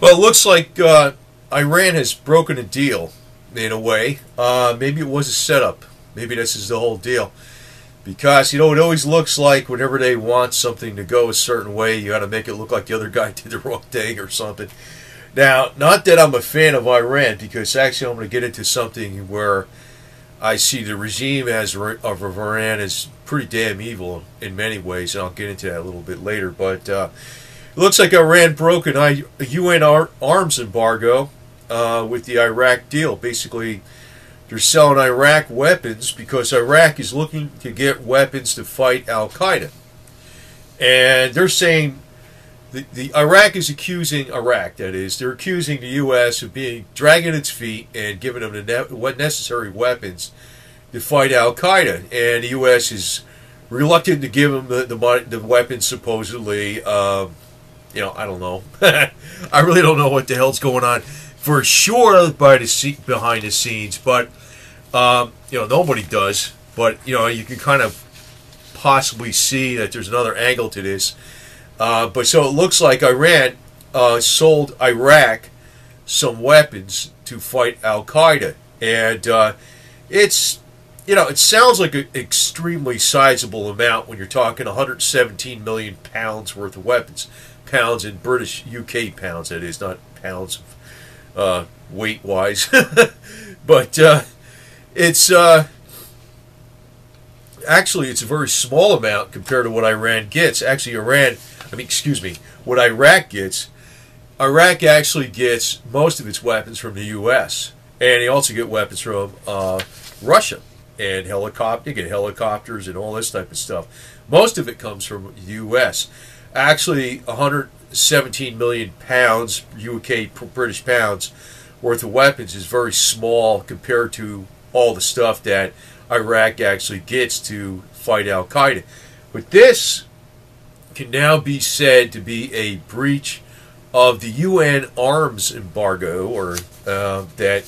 Well, it looks like Iran has broken a deal in a way. Maybe it was a setup. Maybe this is the whole deal. Because, you know, it always looks like whenever they want something to go a certain way, you got to make it look like the other guy did the wrong thing or something. Now, not that I'm a fan of Iran, because actually I'm going to get into something where I see the regime of Iran as pretty damn evil in many ways, and I'll get into that a little bit later. But it looks like Iran broke a UN arms embargo with the Iraq deal. Basically, they're selling Iraq weapons because Iraq is looking to get weapons to fight Al-Qaeda. And they're saying the Iraq is accusing they're accusing the U.S. of dragging its feet and giving them the necessary weapons to fight Al-Qaeda. And the U.S. is reluctant to give them the weapons, supposedly. You know, I don't know. I really don't know what the hell's going on for sure behind the scenes, but you know, nobody does. But you know, you can kind of possibly see that there's another angle to this. But so it looks like Iran sold Iraq some weapons to fight Al-Qaeda, and it's, you know, it sounds like an extremely sizable amount when you're talking 117 million pounds worth of weapons. Pounds in British UK pounds, that is, not pounds weight wise. But it's actually, it's a very small amount compared to what Iran gets. Actually, what Iraq gets. Iraq actually gets most of its weapons from the U.S. and they also get weapons from Russia, and helicopters and all this type of stuff. Most of it comes from the U.S. Actually, 117 million pounds, British pounds, worth of weapons is very small compared to all the stuff that Iraq actually gets to fight Al-Qaeda. But this can now be said to be a breach of the UN arms embargo, or that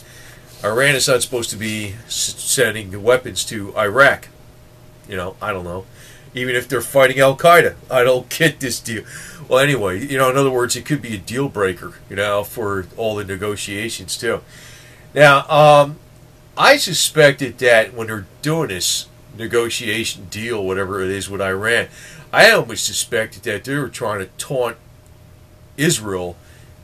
Iran is not supposed to be sending weapons to Iraq. You know, I don't know. Even if they're fighting Al-Qaeda. I don't get this deal. Well, anyway, you know, in other words, it could be a deal breaker, you know, for all the negotiations, too. Now, I suspected that when they're doing this negotiation deal, whatever it is with Iran, I almost suspected that they were trying to taunt Israel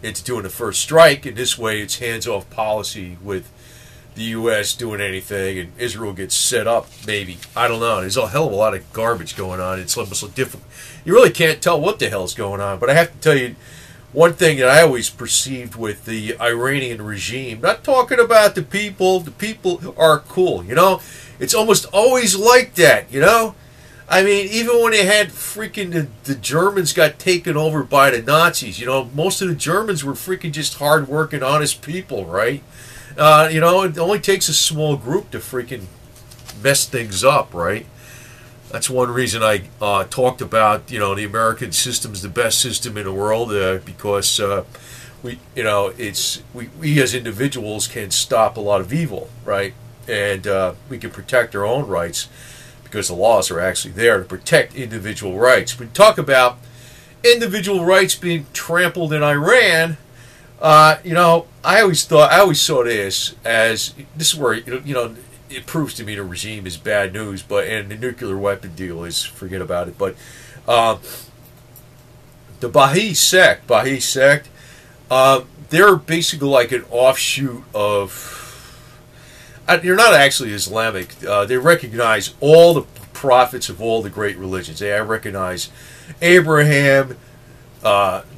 into doing the first strike, and this way it's hands-off policy with the U.S. doing anything, and Israel gets set up, maybe. I don't know. There's a hell of a lot of garbage going on. It's almost so difficult. You really can't tell what the hell's going on. But I have to tell you, one thing that I always perceived with the Iranian regime, not talking about the people are cool, you know? It's almost always like that, you know? I mean, even when they had freaking the Germans got taken over by the Nazis, you know, most of the Germans were freaking just hard-working, honest people, right? You know, it only takes a small group to freaking mess things up, right? That's one reason I talked about, you know, the American system is the best system in the world, because we as individuals can stop a lot of evil, right? And we can protect our own rights because the laws are actually there to protect individual rights. We talk about individual rights being trampled in Iran. You know, I always saw this as, this is where, you know, it proves to me the regime is bad news, and the nuclear weapon deal is, forget about it. But the Bahias sect, they're basically like an offshoot of, they're not actually Islamic. They recognize all the prophets of all the great religions. They recognize Abraham,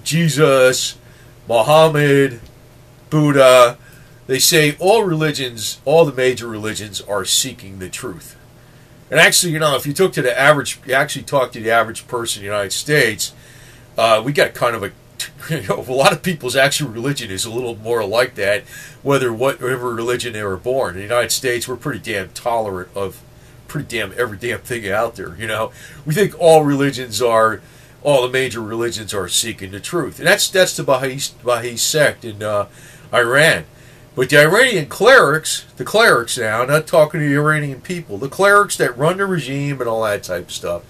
Jesus, Mohamed, Buddha. They say all religions, all the major religions, are seeking the truth. And actually, you know, if you talk to the average person in the United States, we got kind of a, you know, a lot of people's actual religion is a little more like that, whatever religion they were born. In the United States, we're pretty damn tolerant of every damn thing out there. You know, we think all the major religions are seeking the truth, and that's the Bahias sect in Iran. But the Iranian clerics, now, not talking to the Iranian people, the clerics that run the regime and all that type of stuff,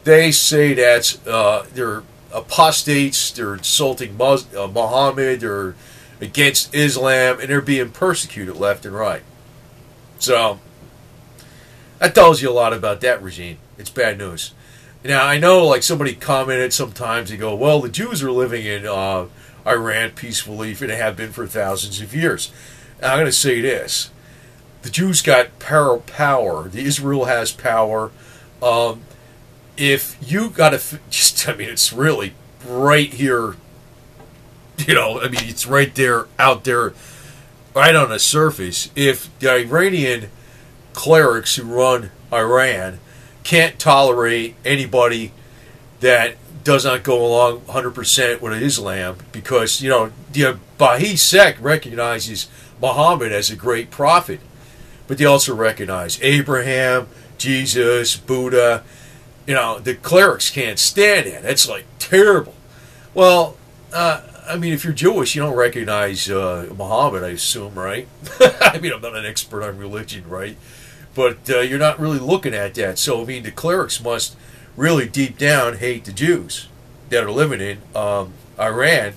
they say that's they're apostates, they're insulting Muhammad, or against Islam, and they're being persecuted left and right. So that tells you a lot about that regime. It's bad news. Now, I know, like, somebody commented sometimes, they go, well, the Jews are living in Iran peacefully, and they have been for thousands of years. Now, I'm going to say this. The Jews got power. The Israel has power. If you got to, it's really right here, it's right there, out there, right on the surface. If the Iranian clerics who run Iran can't tolerate anybody that does not go along 100% with Islam, because, the Bahia sect recognizes Muhammad as a great prophet, but they also recognize Abraham, Jesus, Buddha. The clerics can't stand that. That's like terrible. Well, if you're Jewish, you don't recognize Muhammad, I assume, right? I'm not an expert on religion, right? But you're not really looking at that. So, the clerics must really deep down hate the Jews that are living in Iran.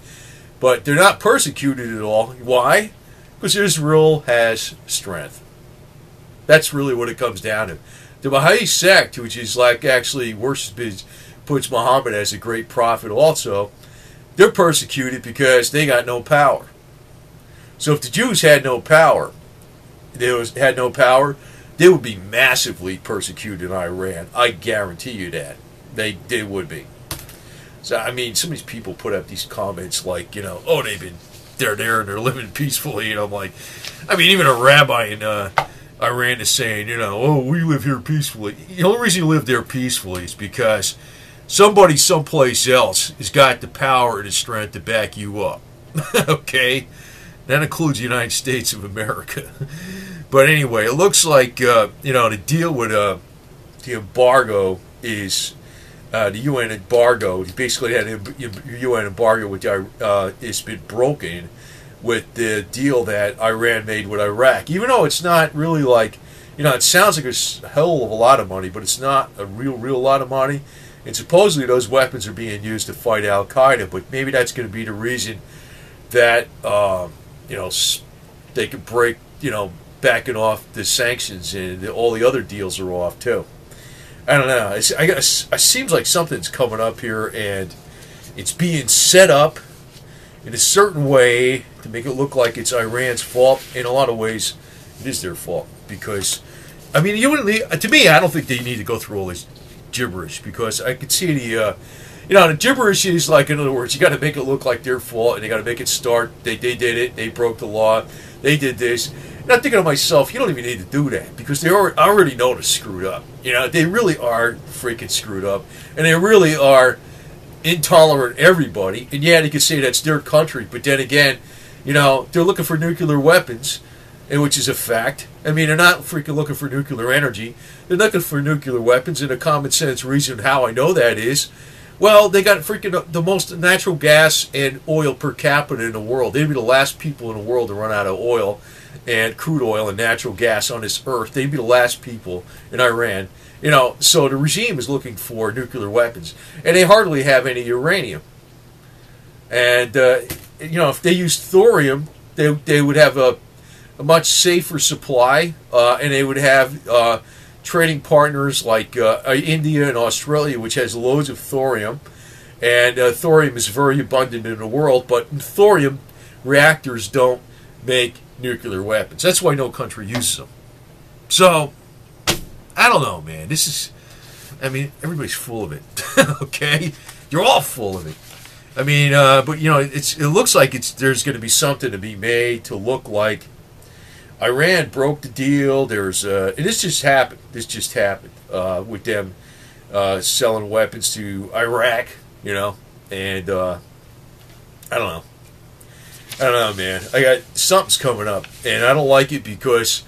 But they're not persecuted at all. Why? Because Israel has strength. That's really what it comes down to. The Bahia sect, which is like actually worships, puts Muhammad as a great prophet also, they're persecuted because they got no power. So if the Jews had no power, they would be massively persecuted in Iran. I guarantee you that. They would be. So, some of these people put up these comments like, oh, they're there and they're living peacefully. And I'm like, even a rabbi in Iran is saying, oh, we live here peacefully. The only reason you live there peacefully is because somebody someplace else has got the power and the strength to back you up. Okay? That includes the United States of America. But anyway, it looks like, the deal with the embargo is the UN embargo. Basically, had a UN embargo which has been broken with the deal that Iran made with Iraq. Even though it's not really like, it sounds like a hell of a lot of money, but it's not a real lot of money. And supposedly those weapons are being used to fight Al-Qaeda, but maybe that's going to be the reason that, they could break, backing off the sanctions, and all the other deals are off too. I don't know. It seems like something's coming up here, and it's being set up in a certain way to make it look like it's Iran's fault. In a lot of ways, it is their fault, because, to me, I don't think they need to go through all this gibberish, because I could see the gibberish is like, in other words, you got to make it look like their fault, and they got to make it start. They did it. They broke the law. They did this. And I'm thinking to myself, you don't even need to do that, because they already know they're screwed up. They really are freaking screwed up, and they really are intolerant everybody. And yeah, they could say that's their country, but then again, they're looking for nuclear weapons, and which is a fact. They're not freaking looking for nuclear energy. They're looking for nuclear weapons, and a common sense reason how I know that is, well, they got freaking the most natural gas and oil per capita in the world. They'd be the last people in the world to run out of oil and crude oil and natural gas on this earth. They'd be the last people in Iran. So the regime is looking for nuclear weapons, and they hardly have any uranium. And, if they used thorium, they would have a much safer supply, and they would have trading partners like India and Australia, which has loads of thorium. And thorium is very abundant in the world, but thorium reactors don't make nuclear weapons. That's why no country uses them. So, I don't know, man. This is, everybody's full of it. Okay? You're all full of it. But it looks like there's going to be something to be made to look like Iran broke the deal. And this just happened. With them selling weapons to Iraq, and I don't know, man. Something's coming up, and I don't like it, because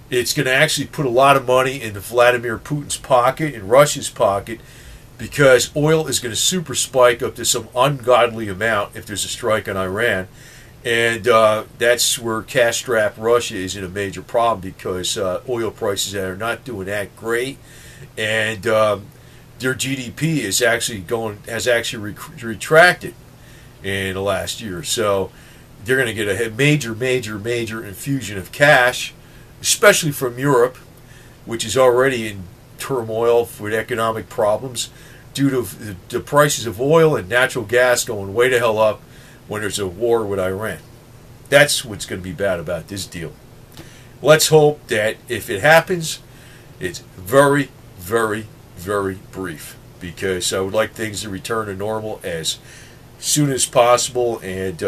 it's going to actually put a lot of money into Vladimir Putin's pocket and Russia's pocket, because oil is going to super spike up to some ungodly amount if there's a strike on Iran. And that's where cash-strapped Russia is in a major problem, because oil prices are not doing that great, and their GDP has actually retracted in the last year. So they're going to get a major infusion of cash, especially from Europe, which is already in turmoil with economic problems due to the prices of oil and natural gas going way the hell up when there's a war with Iran. That's what's going to be bad about this deal. Let's hope that if it happens, it's very brief, because I would like things to return to normal as soon as possible, and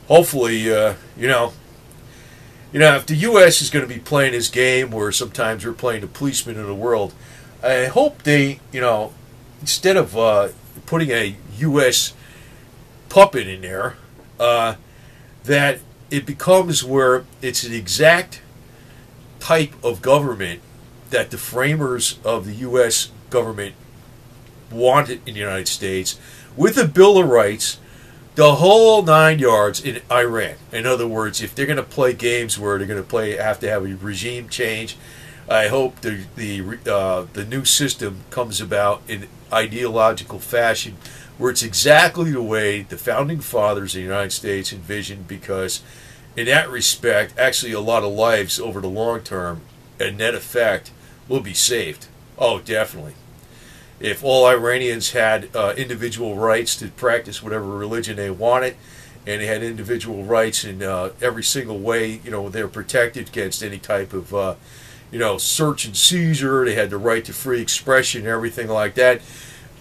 hopefully, if the U.S. is going to be playing this game where sometimes we're playing the policeman of the world, I hope they, instead of putting a U.S. puppet in there, that it becomes where it's an exact type of government that the framers of the U.S. government wanted in the United States, with a Bill of Rights, the whole 9 yards in Iran. In other words, if they're going to play games where they're going to have to have a regime change, I hope the new system comes about in ideological fashion, where it's exactly the way the founding fathers of the United States envisioned, because in that respect, actually a lot of lives over the long term and net effect will be saved. Oh, definitely. If all Iranians had individual rights to practice whatever religion they wanted, and they had individual rights in every single way, they're protected against any type of, search and seizure. They had the right to free expression and everything like that,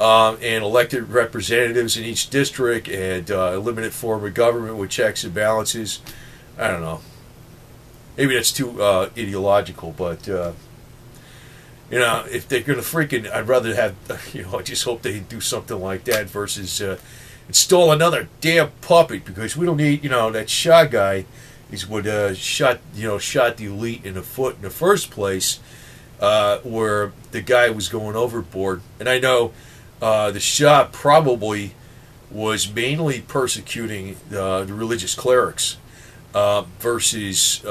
and elected representatives in each district, and a limited form of government with checks and balances. I don't know. Maybe that's too ideological, but if they're going to freaking, I'd rather have, I just hope they do something like that versus install another damn puppet, because we don't need, that Shah guy is what shot the elite in the foot in the first place, where the guy was going overboard. And I know the Shah probably was mainly persecuting the religious clerics, versus,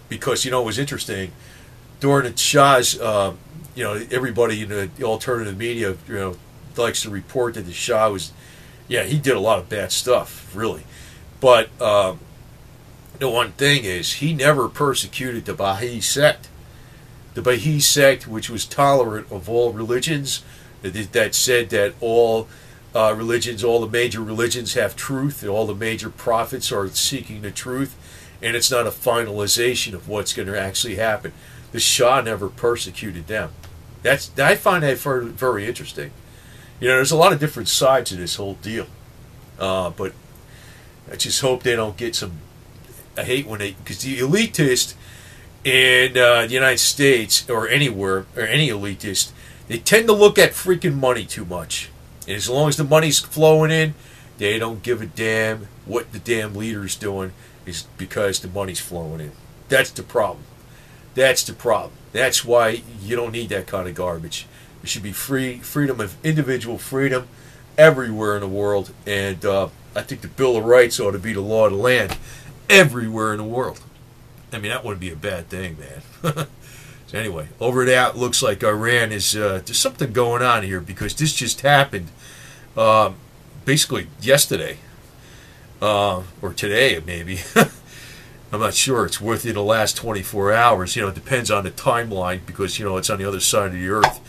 because, it was interesting, during the Shah's, everybody in the alternative media, likes to report that the Shah was, he did a lot of bad stuff, really. But the one thing is, he never persecuted the Bahias sect. The Bahias sect, which was tolerant of all religions, that said that all religions, all the major religions have truth, and all the major prophets are seeking the truth, and it's not a finalization of what's going to actually happen. The Shah never persecuted them. I find that very interesting. There's a lot of different sides to this whole deal, but I just hope they don't get some. I hate when because the elitist in the United States or anywhere, or any elitist, they tend to look at freaking money too much. And as long as the money's flowing in, they don't give a damn what the damn leader's doing, is because the money's flowing in. That's the problem. That's the problem. That's why you don't need that kind of garbage. There should be freedom of individual freedom everywhere in the world, and I think the Bill of Rights ought to be the law of the land everywhere in the world. I mean, that wouldn't be a bad thing, man. So anyway, over that, looks like Iran is there's something going on here, because this just happened basically yesterday, or today maybe. I'm not sure. It's within the last 24 hours. It depends on the timeline, because it's on the other side of the earth.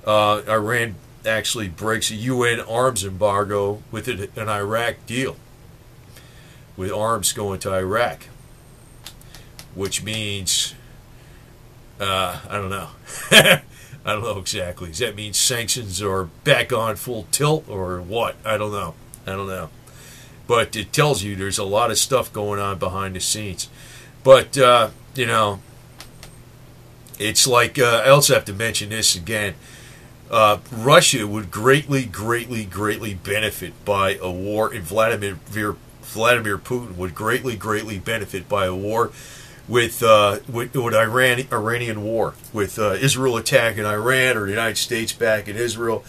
Iran actually breaks a UN arms embargo with an Iraq deal, with arms going to Iraq, which means I don't know. I don't know exactly. Does that mean sanctions are back on full tilt, or what? I don't know. But it tells you there's a lot of stuff going on behind the scenes. But, it's like, I also have to mention this again. Russia would greatly benefit by a war, and Vladimir Putin would greatly benefit by a war with Iranian war, with Israel attacking Iran, or the United States back in Israel.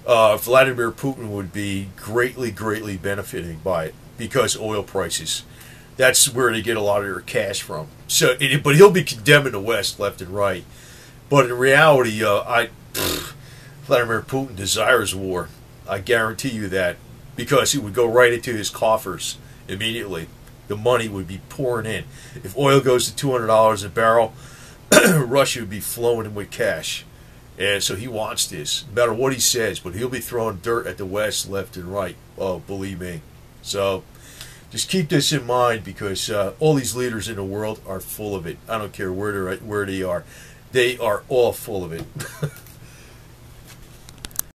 Vladimir Putin would be greatly benefiting by it, because oil prices. That's where they get a lot of their cash from. So, but he'll be condemning the West left and right. But in reality, Vladimir Putin desires war. I guarantee you that, because it would go right into his coffers immediately. The money would be pouring in. If oil goes to $200 a barrel, Russia would be flowing in with cash. And so he wants this, no matter what he says, but he'll be throwing dirt at the West left and right. Oh, believe me. So just keep this in mind, because all these leaders in the world are full of it. I don't care where they are. They are all full of it.